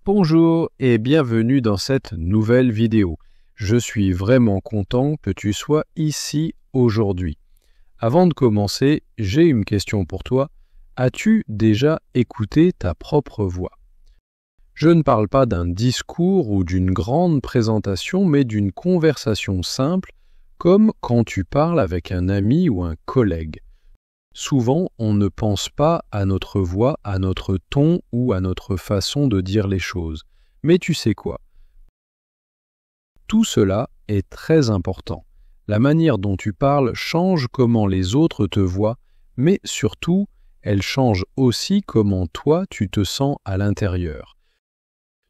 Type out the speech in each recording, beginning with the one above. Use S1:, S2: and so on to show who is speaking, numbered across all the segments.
S1: Bonjour et bienvenue dans cette nouvelle vidéo. Je suis vraiment content que tu sois ici aujourd'hui. Avant de commencer, j'ai une question pour toi. As-tu déjà écouté ta propre voix? Je ne parle pas d'un discours ou d'une grande présentation, mais d'une conversation simple, comme quand tu parles avec un ami ou un collègue. Souvent, on ne pense pas à notre voix, à notre ton ou à notre façon de dire les choses. Mais tu sais quoi? Tout cela est très important. La manière dont tu parles change comment les autres te voient, mais surtout, elle change aussi comment toi tu te sens à l'intérieur.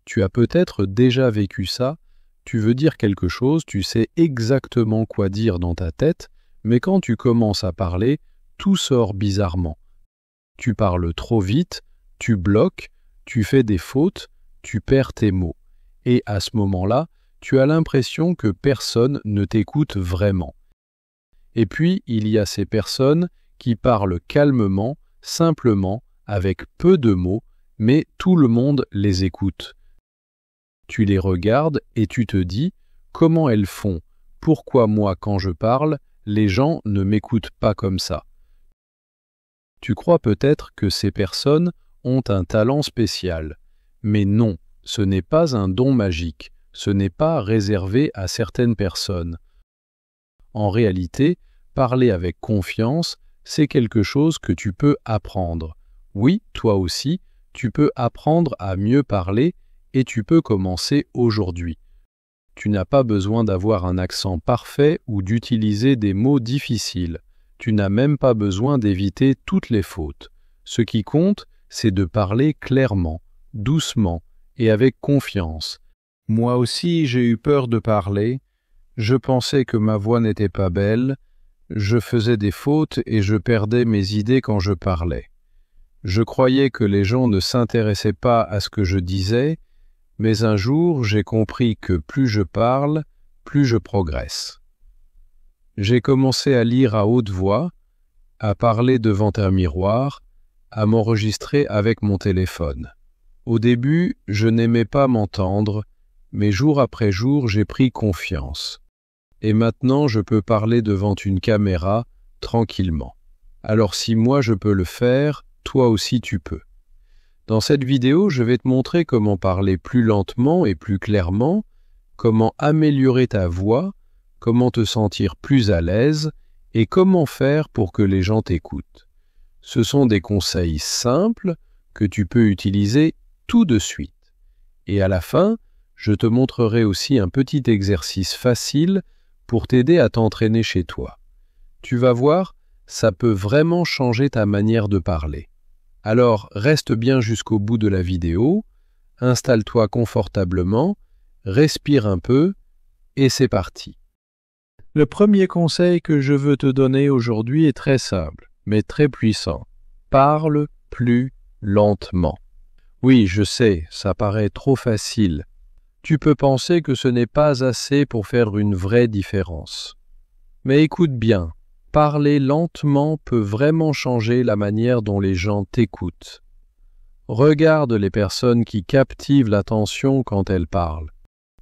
S1: Tu as peut-être déjà vécu ça, tu veux dire quelque chose, tu sais exactement quoi dire dans ta tête, mais quand tu commences à parler, tout sort bizarrement. Tu parles trop vite, tu bloques, tu fais des fautes, tu perds tes mots. Et à ce moment-là, tu as l'impression que personne ne t'écoute vraiment. Et puis, il y a ces personnes qui parlent calmement, simplement, avec peu de mots, mais tout le monde les écoute. Tu les regardes et tu te dis « Comment elles font? Pourquoi moi, quand je parle, les gens ne m'écoutent pas comme ça ?» Tu crois peut-être que ces personnes ont un talent spécial. Mais non, ce n'est pas un don magique, ce n'est pas réservé à certaines personnes. En réalité, parler avec confiance, c'est quelque chose que tu peux apprendre. Oui, toi aussi, tu peux apprendre à mieux parler et tu peux commencer aujourd'hui. Tu n'as pas besoin d'avoir un accent parfait ou d'utiliser des mots difficiles. Tu n'as même pas besoin d'éviter toutes les fautes. Ce qui compte, c'est de parler clairement, doucement et avec confiance. Moi aussi, j'ai eu peur de parler. Je pensais que ma voix n'était pas belle. Je faisais des fautes et je perdais mes idées quand je parlais. Je croyais que les gens ne s'intéressaient pas à ce que je disais, mais un jour, j'ai compris que plus je parle, plus je progresse. J'ai commencé à lire à haute voix, à parler devant un miroir, à m'enregistrer avec mon téléphone. Au début, je n'aimais pas m'entendre, mais jour après jour, j'ai pris confiance. Et maintenant, je peux parler devant une caméra, tranquillement. Alors si moi je peux le faire, toi aussi tu peux. Dans cette vidéo, je vais te montrer comment parler plus lentement et plus clairement, comment améliorer ta voix, comment te sentir plus à l'aise et comment faire pour que les gens t'écoutent. Ce sont des conseils simples que tu peux utiliser tout de suite. Et à la fin, je te montrerai aussi un petit exercice facile pour t'aider à t'entraîner chez toi. Tu vas voir, ça peut vraiment changer ta manière de parler. Alors, reste bien jusqu'au bout de la vidéo, installe-toi confortablement, respire un peu et c'est parti. Le premier conseil que je veux te donner aujourd'hui est très simple, mais très puissant. Parle plus lentement. Oui, je sais, ça paraît trop facile. Tu peux penser que ce n'est pas assez pour faire une vraie différence. Mais écoute bien, parler lentement peut vraiment changer la manière dont les gens t'écoutent. Regarde les personnes qui captivent l'attention quand elles parlent.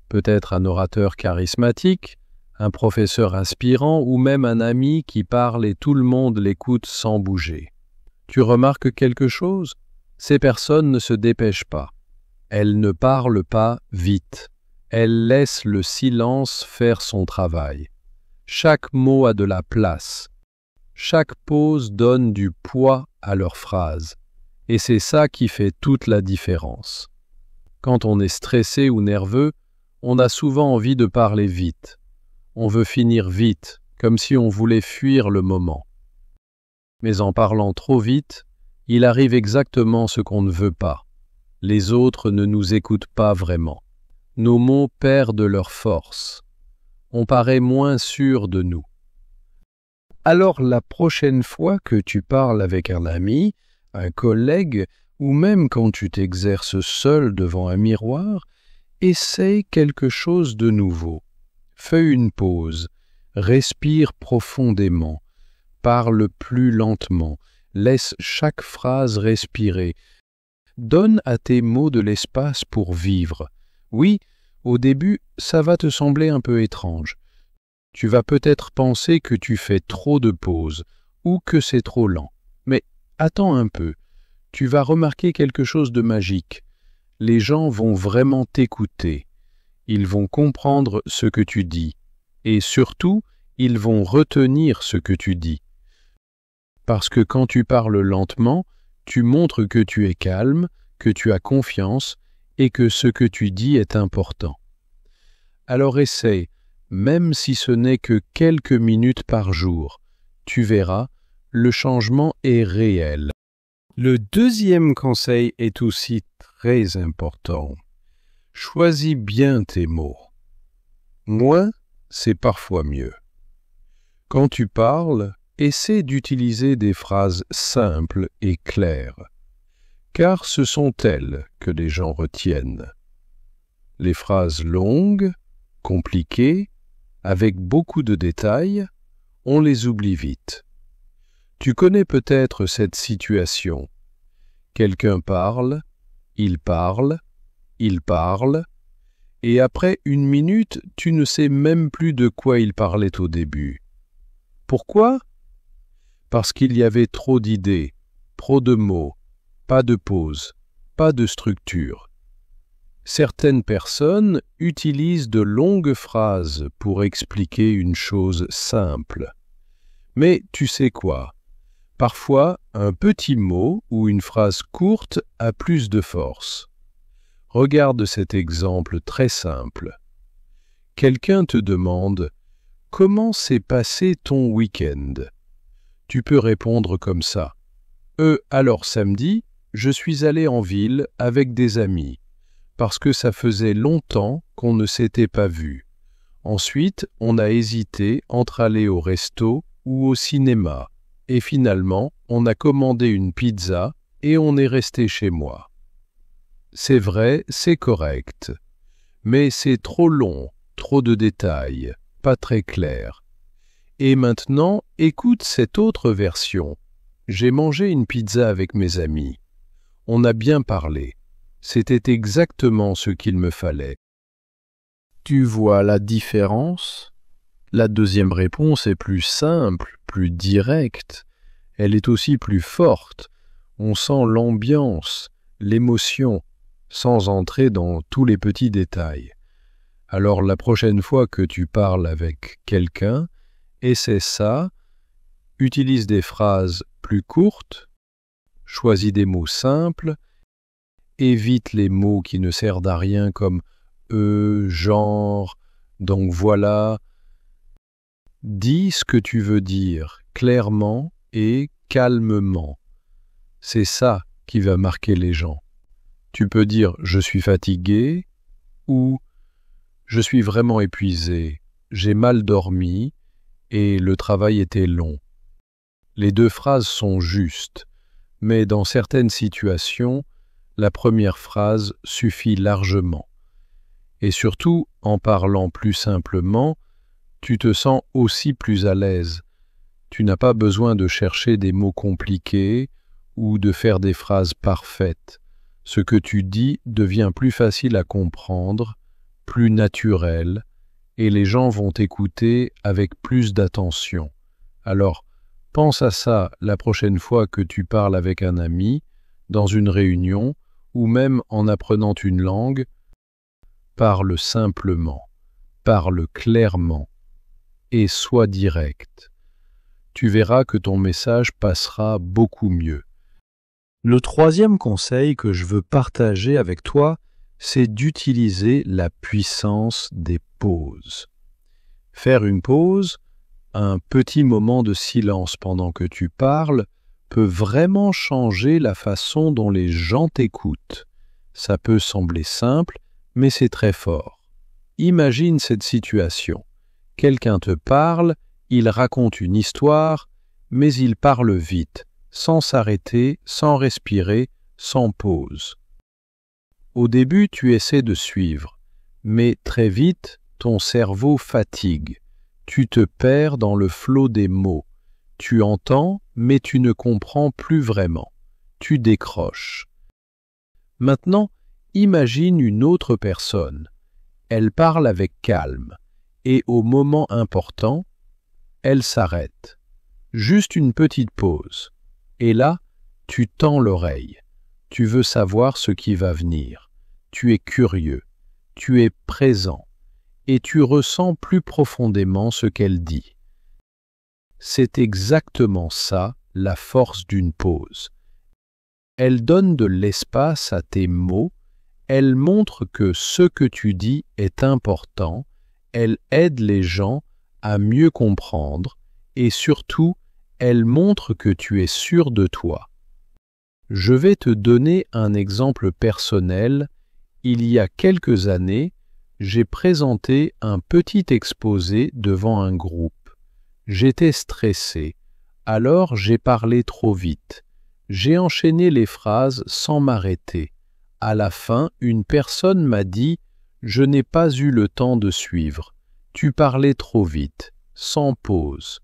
S1: Peut-être un orateur charismatique, un professeur inspirant ou même un ami qui parle et tout le monde l'écoute sans bouger. Tu remarques quelque chose? Ces personnes ne se dépêchent pas. Elles ne parlent pas vite. Elles laissent le silence faire son travail. Chaque mot a de la place. Chaque pause donne du poids à leur phrase. Et c'est ça qui fait toute la différence. Quand on est stressé ou nerveux, on a souvent envie de parler vite. On veut finir vite, comme si on voulait fuir le moment. Mais en parlant trop vite, il arrive exactement ce qu'on ne veut pas. Les autres ne nous écoutent pas vraiment. Nos mots perdent leur force. On paraît moins sûr de nous. Alors la prochaine fois que tu parles avec un ami, un collègue, ou même quand tu t'exerces seul devant un miroir, essaye quelque chose de nouveau. Fais une pause, respire profondément, parle plus lentement, laisse chaque phrase respirer. Donne à tes mots de l'espace pour vivre. Oui, au début, ça va te sembler un peu étrange. Tu vas peut-être penser que tu fais trop de pauses ou que c'est trop lent. Mais attends un peu, tu vas remarquer quelque chose de magique. Les gens vont vraiment t'écouter. Ils vont comprendre ce que tu dis. Et surtout, ils vont retenir ce que tu dis. Parce que quand tu parles lentement, tu montres que tu es calme, que tu as confiance et que ce que tu dis est important. Alors essaie, même si ce n'est que quelques minutes par jour. Tu verras, le changement est réel. Le deuxième conseil est aussi très important. Choisis bien tes mots. Moins, c'est parfois mieux. Quand tu parles, essaie d'utiliser des phrases simples et claires, car ce sont elles que les gens retiennent. Les phrases longues, compliquées, avec beaucoup de détails, on les oublie vite. Tu connais peut-être cette situation. Quelqu'un parle, il parle, il parle, et après une minute, tu ne sais même plus de quoi il parlait au début. Pourquoi ? Parce qu'il y avait trop d'idées, trop de mots, pas de pause, pas de structure. Certaines personnes utilisent de longues phrases pour expliquer une chose simple. Mais tu sais quoi ? Parfois, un petit mot ou une phrase courte a plus de force. Regarde cet exemple très simple. Quelqu'un te demande « Comment s'est passé ton week-end » Tu peux répondre comme ça. Alors samedi, je suis allé en ville avec des amis, parce que ça faisait longtemps qu'on ne s'était pas vus. Ensuite, on a hésité entre aller au resto ou au cinéma, et finalement, on a commandé une pizza et on est resté chez moi. C'est vrai, c'est correct, mais c'est trop long, trop de détails, pas très clair. Et maintenant, écoute cette autre version. J'ai mangé une pizza avec mes amis. On a bien parlé. C'était exactement ce qu'il me fallait. Tu vois la différence ? La deuxième réponse est plus simple, plus directe. Elle est aussi plus forte. On sent l'ambiance, l'émotion, sans entrer dans tous les petits détails. Alors la prochaine fois que tu parles avec quelqu'un, essaie ça, utilise des phrases plus courtes, choisis des mots simples, évite les mots qui ne servent à rien comme genre, donc voilà. Dis ce que tu veux dire clairement et calmement. C'est ça qui va marquer les gens. Tu peux dire « je suis fatigué » ou « je suis vraiment épuisé, j'ai mal dormi » et le travail était long. Les deux phrases sont justes, mais dans certaines situations, la première phrase suffit largement. Et surtout, en parlant plus simplement, tu te sens aussi plus à l'aise. Tu n'as pas besoin de chercher des mots compliqués ou de faire des phrases parfaites. Ce que tu dis devient plus facile à comprendre, plus naturel, et les gens vont t'écouter avec plus d'attention. Alors, pense à ça la prochaine fois que tu parles avec un ami, dans une réunion, ou même en apprenant une langue. Parle simplement, parle clairement, et sois direct. Tu verras que ton message passera beaucoup mieux. Le troisième conseil que je veux partager avec toi, c'est d'utiliser la puissance des pauses. Faire une pause, un petit moment de silence pendant que tu parles, peut vraiment changer la façon dont les gens t'écoutent. Ça peut sembler simple, mais c'est très fort. Imagine cette situation. Quelqu'un te parle, il raconte une histoire, mais il parle vite, sans s'arrêter, sans respirer, sans pause. Au début, tu essaies de suivre, mais très vite, ton cerveau fatigue. Tu te perds dans le flot des mots. Tu entends, mais tu ne comprends plus vraiment. Tu décroches. Maintenant, imagine une autre personne. Elle parle avec calme et au moment important, elle s'arrête. Juste une petite pause. Et là, tu tends l'oreille. Tu veux savoir ce qui va venir. Tu es curieux. Tu es présent. Et tu ressens plus profondément ce qu'elle dit. C'est exactement ça, la force d'une pause. Elle donne de l'espace à tes mots, elle montre que ce que tu dis est important, elle aide les gens à mieux comprendre et surtout, elle montre que tu es sûr de toi. Je vais te donner un exemple personnel. Il y a quelques années, j'ai présenté un petit exposé devant un groupe. J'étais stressé, alors j'ai parlé trop vite. J'ai enchaîné les phrases sans m'arrêter. À la fin, une personne m'a dit « Je n'ai pas eu le temps de suivre. Tu parlais trop vite, sans pause. »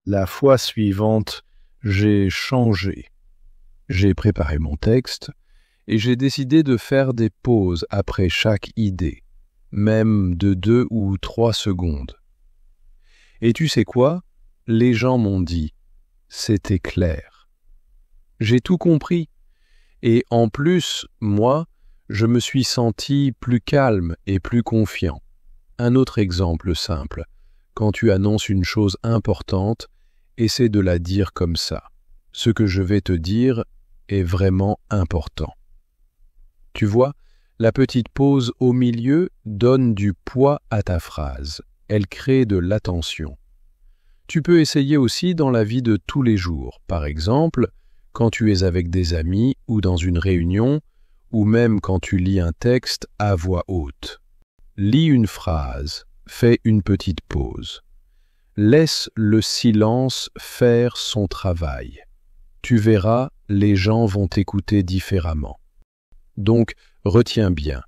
S1: La fois suivante, j'ai changé. J'ai préparé mon texte et j'ai décidé de faire des pauses après chaque idée, même de 2 ou 3 secondes. Et tu sais quoi? Les gens m'ont dit « C'était clair. » J'ai tout compris. Et en plus, moi, je me suis senti plus calme et plus confiant. Un autre exemple simple. Quand tu annonces une chose importante, essaie de la dire comme ça. Ce que je vais te dire est vraiment important. Tu vois, la petite pause au milieu donne du poids à ta phrase. Elle crée de l'attention. Tu peux essayer aussi dans la vie de tous les jours. Par exemple, quand tu es avec des amis ou dans une réunion, ou même quand tu lis un texte à voix haute. Lis une phrase, fais une petite pause. Laisse le silence faire son travail. Tu verras, les gens vont t'écouter différemment. Donc, retiens bien.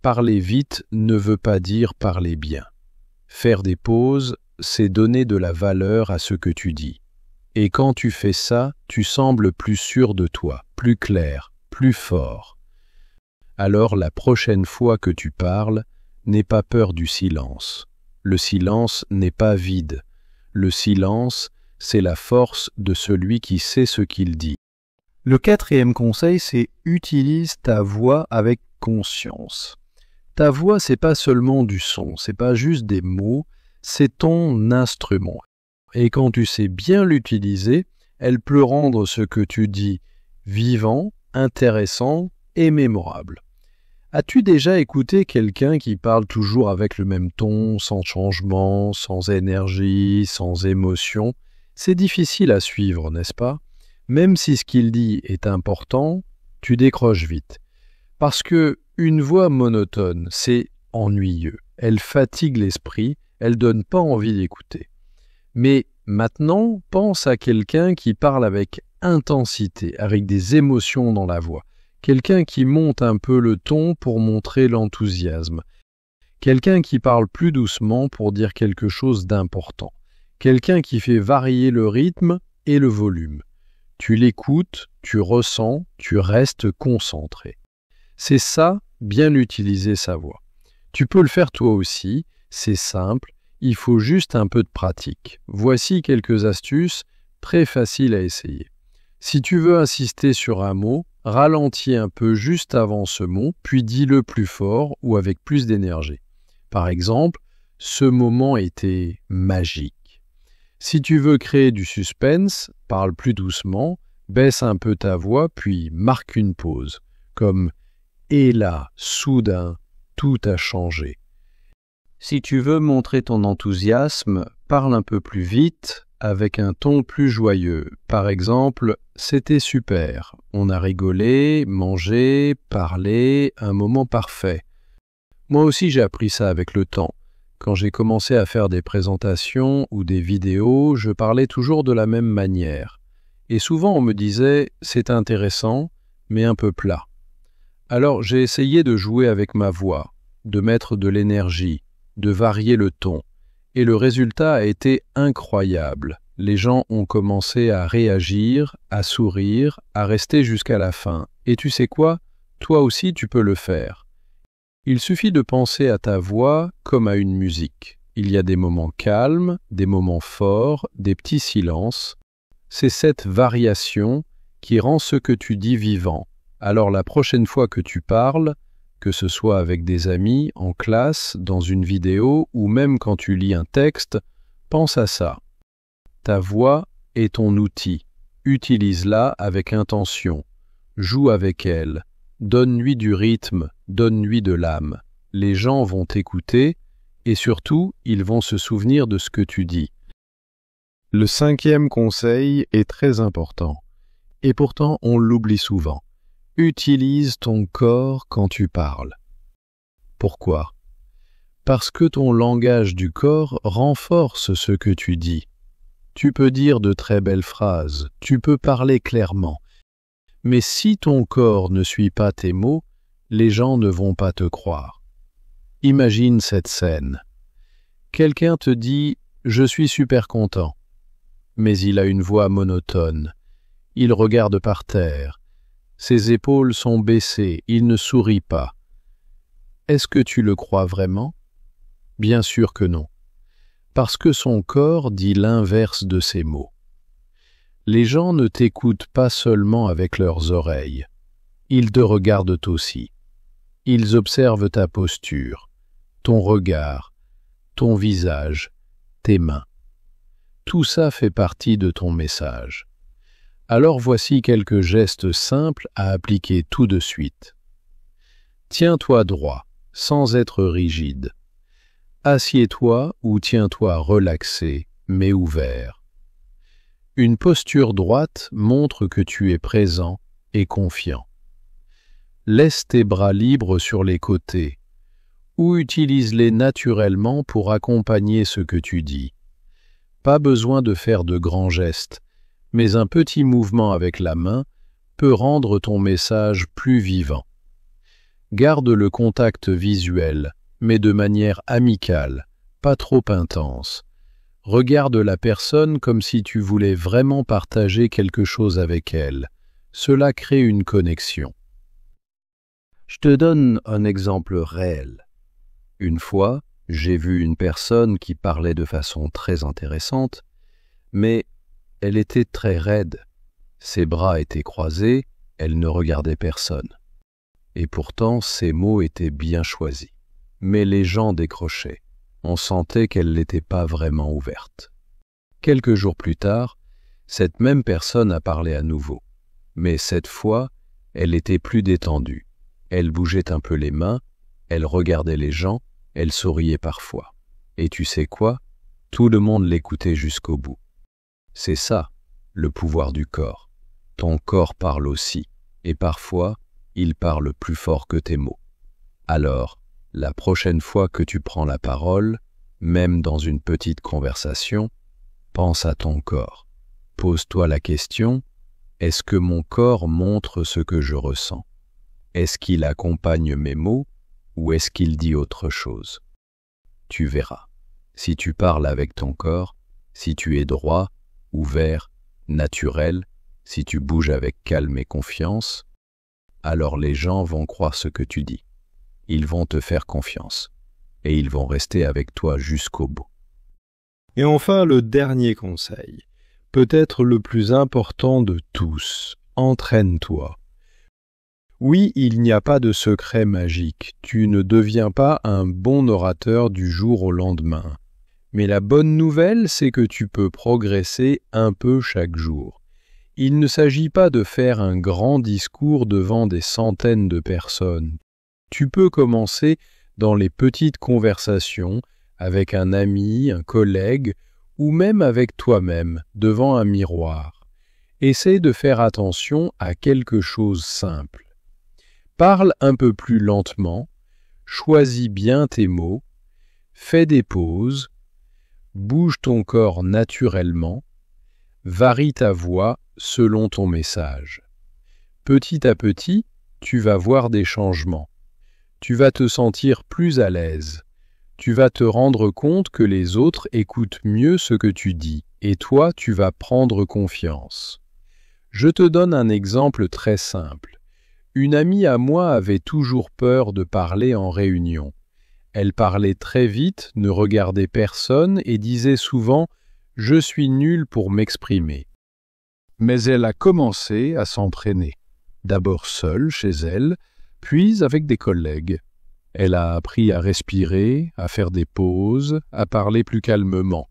S1: Parler vite ne veut pas dire parler bien. Faire des pauses, c'est donner de la valeur à ce que tu dis. Et quand tu fais ça, tu sembles plus sûr de toi, plus clair, plus fort. Alors la prochaine fois que tu parles, n'aie pas peur du silence. Le silence n'est pas vide. Le silence, c'est la force de celui qui sait ce qu'il dit. Le 4e conseil, c'est utilise ta voix avec conscience. Ta voix, c'est pas seulement du son, c'est pas juste des mots, c'est ton instrument. Et quand tu sais bien l'utiliser, elle peut rendre ce que tu dis vivant, intéressant et mémorable. As-tu déjà écouté quelqu'un qui parle toujours avec le même ton, sans changement, sans énergie, sans émotion? C'est difficile à suivre, n'est-ce pas? Même si ce qu'il dit est important, tu décroches vite. Parce que une voix monotone, c'est ennuyeux. Elle fatigue l'esprit, elle donne pas envie d'écouter. Mais maintenant, pense à quelqu'un qui parle avec intensité, avec des émotions dans la voix. Quelqu'un qui monte un peu le ton pour montrer l'enthousiasme. Quelqu'un qui parle plus doucement pour dire quelque chose d'important. Quelqu'un qui fait varier le rythme et le volume. Tu l'écoutes, tu ressens, tu restes concentré. C'est ça, bien utiliser sa voix. Tu peux le faire toi aussi, c'est simple, il faut juste un peu de pratique. Voici quelques astuces très faciles à essayer. Si tu veux insister sur un mot, ralentis un peu juste avant ce mot, puis dis-le plus fort ou avec plus d'énergie. Par exemple, ce moment était magique. Si tu veux créer du suspense, parle plus doucement, baisse un peu ta voix, puis marque une pause, comme « Et là, soudain, tout a changé ». Si tu veux montrer ton enthousiasme, parle un peu plus vite, avec un ton plus joyeux. Par exemple, « C'était super, on a rigolé, mangé, parlé, un moment parfait ». Moi aussi j'ai appris ça avec le temps. Quand j'ai commencé à faire des présentations ou des vidéos, je parlais toujours de la même manière. Et souvent on me disait « c'est intéressant, mais un peu plat ». Alors j'ai essayé de jouer avec ma voix, de mettre de l'énergie, de varier le ton. Et le résultat a été incroyable. Les gens ont commencé à réagir, à sourire, à rester jusqu'à la fin. Et tu sais quoi? Toi aussi tu peux le faire. Il suffit de penser à ta voix comme à une musique. Il y a des moments calmes, des moments forts, des petits silences. C'est cette variation qui rend ce que tu dis vivant. Alors la prochaine fois que tu parles, que ce soit avec des amis, en classe, dans une vidéo ou même quand tu lis un texte, pense à ça. Ta voix est ton outil. Utilise-la avec intention. Joue avec elle. Donne-lui du rythme, donne-lui de l'âme. Les gens vont t'écouter et surtout, ils vont se souvenir de ce que tu dis. Le 5e conseil est très important et pourtant on l'oublie souvent. Utilise ton corps quand tu parles. Pourquoi ? Parce que ton langage du corps renforce ce que tu dis. Tu peux dire de très belles phrases, tu peux parler clairement. Mais si ton corps ne suit pas tes mots, les gens ne vont pas te croire. Imagine cette scène. Quelqu'un te dit « Je suis super content », mais il a une voix monotone. Il regarde par terre. Ses épaules sont baissées, il ne sourit pas. Est-ce que tu le crois vraiment ? Bien sûr que non, parce que son corps dit l'inverse de ses mots. Les gens ne t'écoutent pas seulement avec leurs oreilles, ils te regardent aussi. Ils observent ta posture, ton regard, ton visage, tes mains. Tout ça fait partie de ton message. Alors voici quelques gestes simples à appliquer tout de suite. Tiens-toi droit, sans être rigide. Assieds-toi ou tiens-toi relaxé, mais ouvert. Une posture droite montre que tu es présent et confiant. Laisse tes bras libres sur les côtés ou utilise-les naturellement pour accompagner ce que tu dis. Pas besoin de faire de grands gestes, mais un petit mouvement avec la main peut rendre ton message plus vivant. Garde le contact visuel, mais de manière amicale, pas trop intense. Regarde la personne comme si tu voulais vraiment partager quelque chose avec elle. Cela crée une connexion. Je te donne un exemple réel. Une fois, j'ai vu une personne qui parlait de façon très intéressante, mais elle était très raide. Ses bras étaient croisés, elle ne regardait personne. Et pourtant, ses mots étaient bien choisis. Mais les gens décrochaient. On sentait qu'elle n'était pas vraiment ouverte. Quelques jours plus tard, cette même personne a parlé à nouveau. Mais cette fois, elle était plus détendue. Elle bougeait un peu les mains, elle regardait les gens, elle souriait parfois. Et tu sais quoi ? Tout le monde l'écoutait jusqu'au bout. C'est ça, le pouvoir du corps. Ton corps parle aussi, et parfois, il parle plus fort que tes mots. Alors, la prochaine fois que tu prends la parole, même dans une petite conversation, pense à ton corps. Pose-toi la question, est-ce que mon corps montre ce que je ressens ? Est-ce qu'il accompagne mes mots ou est-ce qu'il dit autre chose ? Tu verras. Si tu parles avec ton corps, si tu es droit, ouvert, naturel, si tu bouges avec calme et confiance, alors les gens vont croire ce que tu dis. Ils vont te faire confiance et ils vont rester avec toi jusqu'au bout. Et enfin, le dernier conseil, peut-être le plus important de tous, entraîne-toi. Oui, il n'y a pas de secret magique, tu ne deviens pas un bon orateur du jour au lendemain. Mais la bonne nouvelle, c'est que tu peux progresser un peu chaque jour. Il ne s'agit pas de faire un grand discours devant des centaines de personnes. Tu peux commencer dans les petites conversations avec un ami, un collègue ou même avec toi-même devant un miroir. Essaie de faire attention à quelque chose simple. Parle un peu plus lentement, choisis bien tes mots, fais des pauses, bouge ton corps naturellement, varie ta voix selon ton message. Petit à petit, tu vas voir des changements. Tu vas te sentir plus à l'aise. Tu vas te rendre compte que les autres écoutent mieux ce que tu dis et toi, tu vas prendre confiance. Je te donne un exemple très simple. Une amie à moi avait toujours peur de parler en réunion. Elle parlait très vite, ne regardait personne et disait souvent « Je suis nulle pour m'exprimer ». Mais elle a commencé à s'entraîner, d'abord seule chez elle, puis avec des collègues. Elle a appris à respirer, à faire des pauses, à parler plus calmement.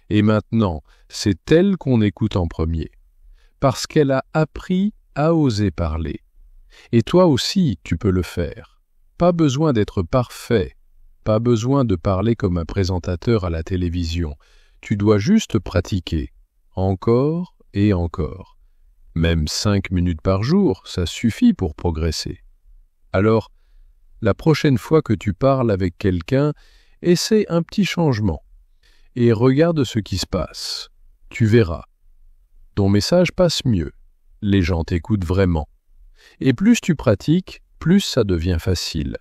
S1: Et maintenant, c'est elle qu'on écoute en premier, parce qu'elle a appris à oser parler. Et toi aussi, tu peux le faire. Pas besoin d'être parfait, pas besoin de parler comme un présentateur à la télévision. Tu dois juste pratiquer, encore et encore. Même 5 minutes par jour, ça suffit pour progresser. Alors, la prochaine fois que tu parles avec quelqu'un, essaie un petit changement et regarde ce qui se passe. Tu verras. Ton message passe mieux. Les gens t'écoutent vraiment. Et plus tu pratiques, plus ça devient facile.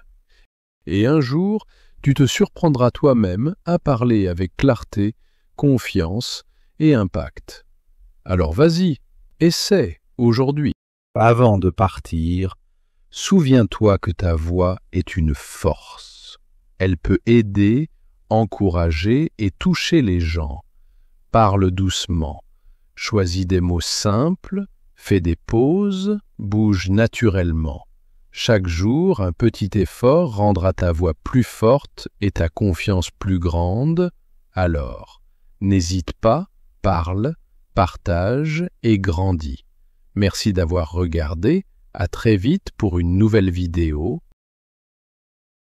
S1: Et un jour, tu te surprendras toi-même à parler avec clarté, confiance et impact. Alors vas-y, essaie aujourd'hui. Avant de partir, souviens-toi que ta voix est une force. Elle peut aider, encourager et toucher les gens. Parle doucement. Choisis des mots simples, fais des pauses, bouge naturellement. Chaque jour, un petit effort rendra ta voix plus forte et ta confiance plus grande. Alors, n'hésite pas, parle, partage et grandis. Merci d'avoir regardé. À très vite pour une nouvelle vidéo.